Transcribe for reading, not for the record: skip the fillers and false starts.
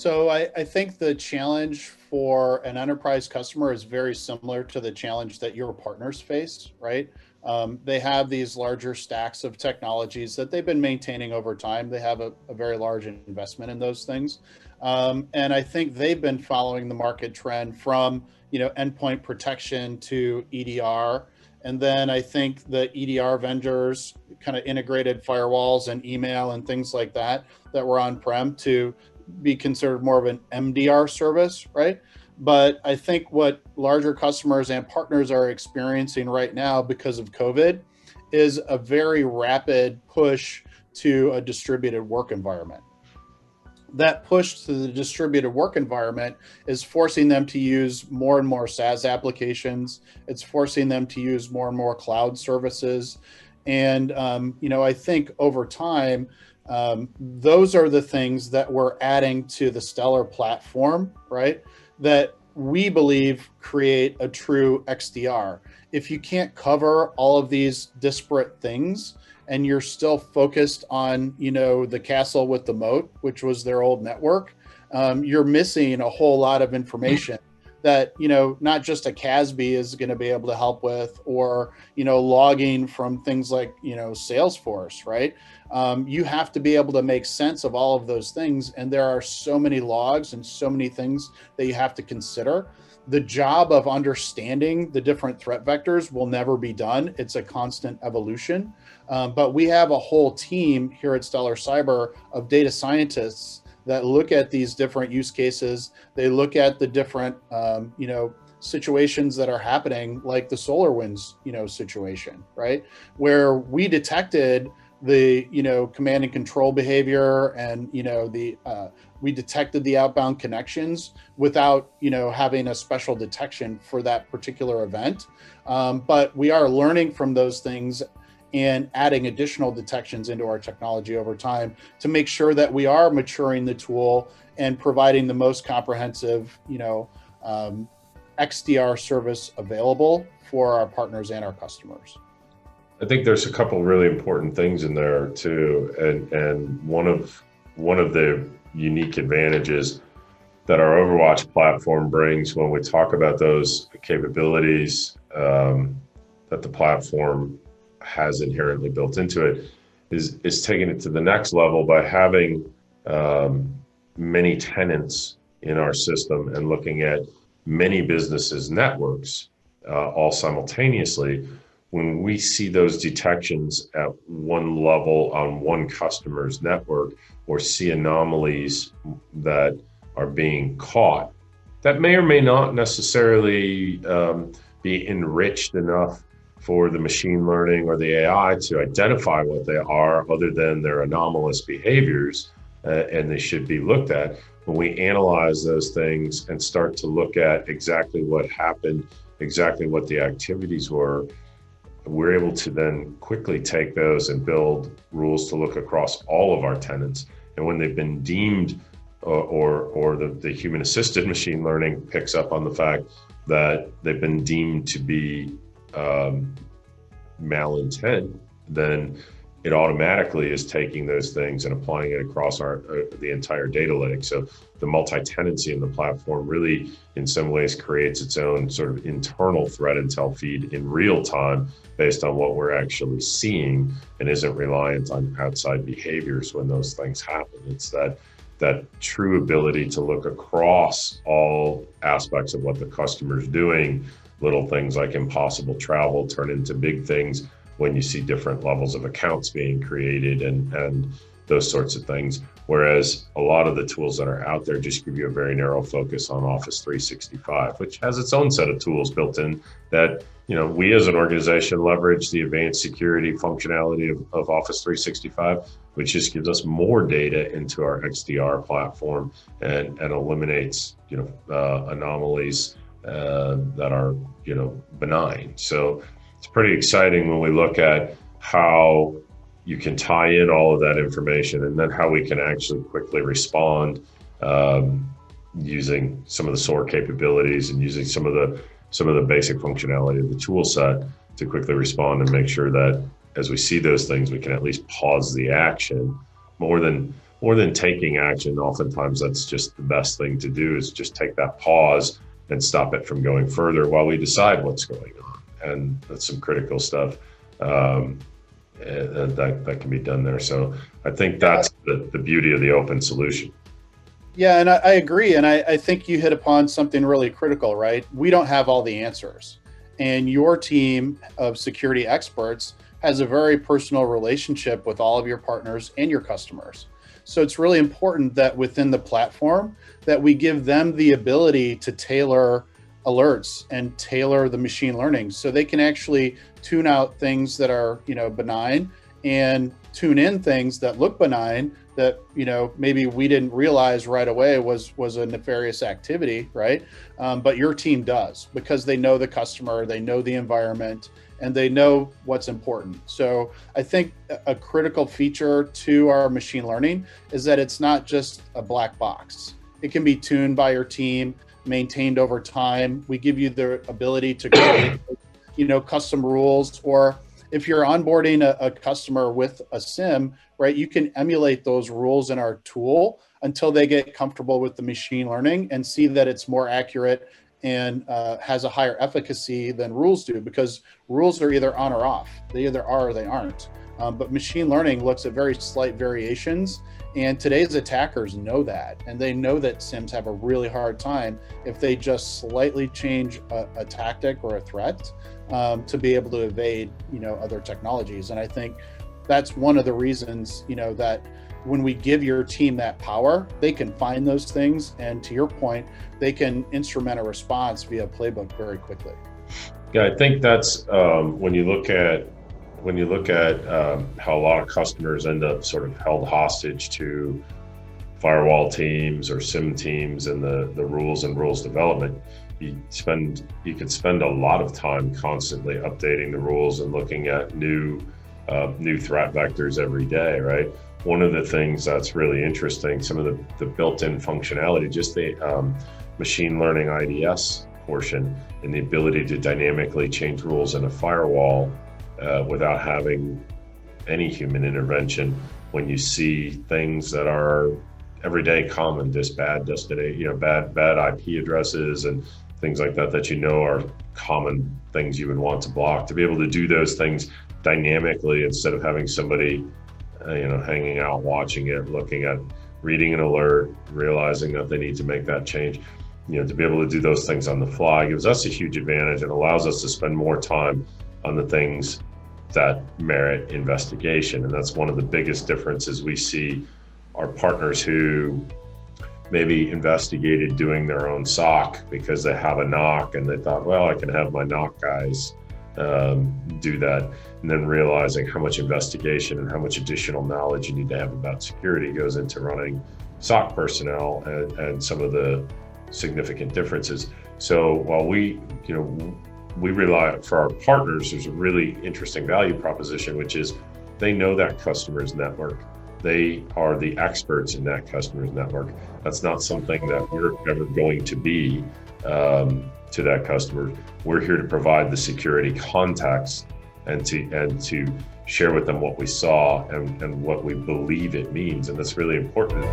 So I think the challenge for an enterprise customer is very similar to the challenge that your partners face, right? They have these larger stacks of technologies that they've been maintaining over time. They have a very large investment in those things. And I think they've been following the market trend from, endpoint protection to EDR. And then I think the EDR vendors kind of integrated firewalls and email and things like that were on-prem to be considered more of an MDR service, right? But I think what larger customers and partners are experiencing right now because of COVID is a very rapid push to a distributed work environment. That push to the distributed work environment is forcing them to use more and more SaaS applications. It's forcing them to use more and more cloud services. And, I think over time, those are the things that we're adding to the Stellar platform, right? That we believe create a true XDR. If you can't cover all of these disparate things and you're still focused on, the castle with the moat, which was their old network, you're missing a whole lot of information that, not just a CASB is going to be able to help with, or, logging from things like, Salesforce, right? You have to be able to make sense of all of those things. And there are so many logs and so many things that you have to consider. The job of understanding the different threat vectors will never be done. It's a constant evolution. But we have a whole team here at Stellar Cyber of data scientists that look at these different use cases. They look at the different, situations that are happening, like the SolarWinds, situation, right? Where we detected the, command and control behavior and, we detected the outbound connections without, having a special detection for that particular event. But we are learning from those things and adding additional detections into our technology over time to make sure that we are maturing the tool and providing the most comprehensive, XDR service available for our partners and our customers. I think there's a couple really important things in there too, and one of the unique advantages that our Overwatch platform brings when we talk about those capabilities that the platform has inherently built into it is taking it to the next level by having many tenants in our system and looking at many businesses' networks all simultaneously. When we see those detections at one level on one customer's network, or see anomalies that are being caught, that may or may not necessarily be enriched enough for the machine learning or the AI to identify what they are, other than their anomalous behaviors, and they should be looked at. When we analyze those things and start to look at exactly what happened, exactly what the activities were, we're able to then quickly take those and build rules to look across all of our tenants. And when they've been deemed, or the human-assisted machine learning picks up on the fact that they've been deemed to be malintent, then it automatically is taking those things and applying it across the entire data lake. So the multi-tenancy in the platform really, in some ways, creates its own sort of internal threat intel feed in real time based on what we're actually seeing, and isn't reliant on outside behaviors when those things happen. It's that true ability to look across all aspects of what the customer's doing. Little things like impossible travel turn into big things when you see different levels of accounts being created and those sorts of things. Whereas a lot of the tools that are out there just give you a very narrow focus on Office 365, which has its own set of tools built in that, we as an organization leverage the advanced security functionality of Office 365, which just gives us more data into our XDR platform and eliminates, anomalies that are, benign. So it's pretty exciting when we look at how you can tie in all of that information, and then how we can actually quickly respond using some of the SOAR capabilities and using some of the basic functionality of the tool set to quickly respond and make sure that as we see those things, we can at least pause the action more than more than taking action, oftentimes that's just the best thing to do, is just take that pause and stop it from going further while we decide what's going on. And that's some critical stuff that can be done there. So I think that's the beauty of the open solution. Yeah, and I agree. And I think you hit upon something really critical, right? We don't have all the answers. And your team of security experts has a very personal relationship with all of your partners and your customers. So it's really important that within the platform that we give them the ability to tailor alerts and tailor the machine learning so they can actually tune out things that are, benign, and tune in things that look benign that, maybe we didn't realize right away was a nefarious activity, right? But your team does, because they know the customer, they know the environment, and they know what's important. So I think a critical feature to our machine learning is that it's not just a black box. It can be tuned by your team, maintained over time. We give you the ability to create, custom rules, or if you're onboarding a customer with a SIM, right, you can emulate those rules in our tool until they get comfortable with the machine learning and see that it's more accurate and has a higher efficacy than rules do, because rules are either on or off. They either are or they aren't. But machine learning looks at very slight variations, and today's attackers know that, and they know that SIMs have a really hard time if they just slightly change a tactic or a threat to be able to evade, other technologies. And I think that's one of the reasons, that when we give your team that power, they can find those things, and to your point, they can instrument a response via playbook very quickly. Yeah, I think that's when you look at how a lot of customers end up sort of held hostage to firewall teams or SIM teams and the rules and rules development. You could spend a lot of time constantly updating the rules and looking at new threat vectors every day, right? One of the things that's really interesting, some of the built-in functionality, just the machine learning IDS portion, and the ability to dynamically change rules in a firewall without having any human intervention. When you see things that are everyday common, bad IP addresses and things like that are common things you would want to block, to be able to do those things dynamically instead of having somebody hanging out, watching it, looking at, reading an alert, realizing that they need to make that change, to be able to do those things on the fly gives us a huge advantage and allows us to spend more time on the things that merit investigation. And that's one of the biggest differences we see. Our partners who maybe investigated doing their own SOC because they have a NOC and they thought, well, I can have my NOC guys do that, and then realizing how much investigation and how much additional knowledge you need to have about security goes into running SOC personnel, and some of the significant differences. So while we rely, for our partners, there's a really interesting value proposition, which is they know that customer's network. They are the experts in that customer's network. That's not something that we're ever going to be to that customer. We're here to provide the security context and to share with them what we saw and what we believe it means. And that's really important.